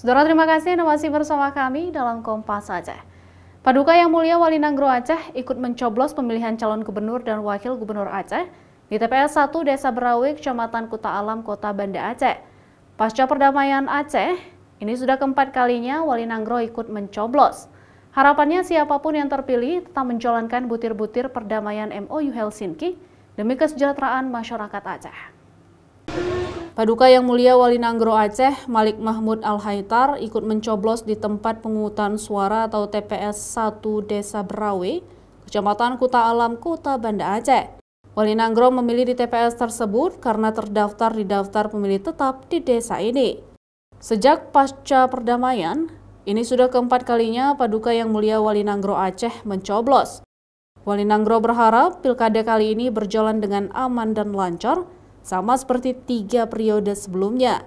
Saudara, terima kasih Anda masih bersama kami dalam Kompas Aceh. Paduka Yang Mulia Wali Nanggro Aceh ikut mencoblos pemilihan calon gubernur dan wakil gubernur Aceh di TPS 1 Desa Berawe, Kecamatan Kuta Alam, Kota Banda Aceh. Pasca perdamaian Aceh, ini sudah keempat kalinya Wali Nanggro ikut mencoblos. Harapannya siapapun yang terpilih tetap menjalankan butir-butir perdamaian MOU Helsinki demi kesejahteraan masyarakat Aceh. Paduka Yang Mulia Wali Nanggro Aceh, Malik Mahmud Al-Haitar, ikut mencoblos di tempat pemungutan suara atau TPS 1 Desa Berawe, Kecamatan Kuta Alam, Kota Banda Aceh. Wali Nanggro memilih di TPS tersebut karena terdaftar di daftar pemilih tetap di desa ini. Sejak pasca perdamaian, ini sudah keempat kalinya Paduka Yang Mulia Wali Nanggro Aceh mencoblos. Wali Nanggro berharap pilkada kali ini berjalan dengan aman dan lancar, sama seperti 3 periode sebelumnya.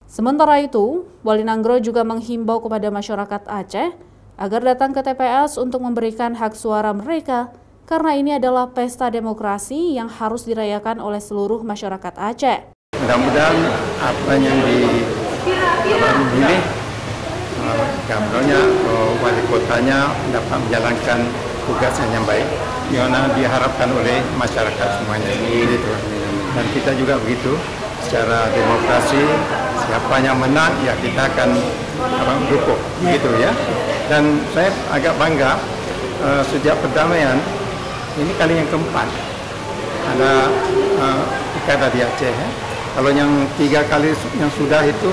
Sementara itu, Wali Nanggro juga menghimbau kepada masyarakat Aceh agar datang ke TPS untuk memberikan hak suara mereka, karena ini adalah pesta demokrasi yang harus dirayakan oleh seluruh masyarakat Aceh. Mudah-mudahan apa yang dipilih, gambarnya wali kotanya dapat menjalankan tugasnya yang baik, yang diharapkan oleh masyarakat semuanya. Gitu. Dan kita juga begitu, secara demokrasi, siapa yang menang, ya kita akan dukung, gitu ya. Dan saya agak bangga, sejak perdamaian, ini kali yang keempat, ada pilkada di Aceh. Ya. Kalau yang 3 kali yang sudah itu,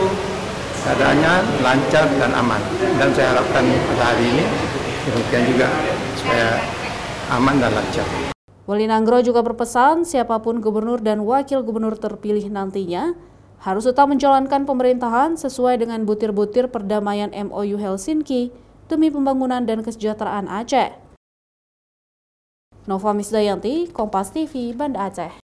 keadaannya lancar dan aman. Dan saya harapkan pada hari ini, demikian juga, supaya aman dan lancar. Wali Nanggro juga berpesan siapapun gubernur dan wakil gubernur terpilih nantinya harus tetap menjalankan pemerintahan sesuai dengan butir-butir perdamaian MOU Helsinki demi pembangunan dan kesejahteraan Aceh. Nova Misdayanti, Kompas TV, Banda Aceh.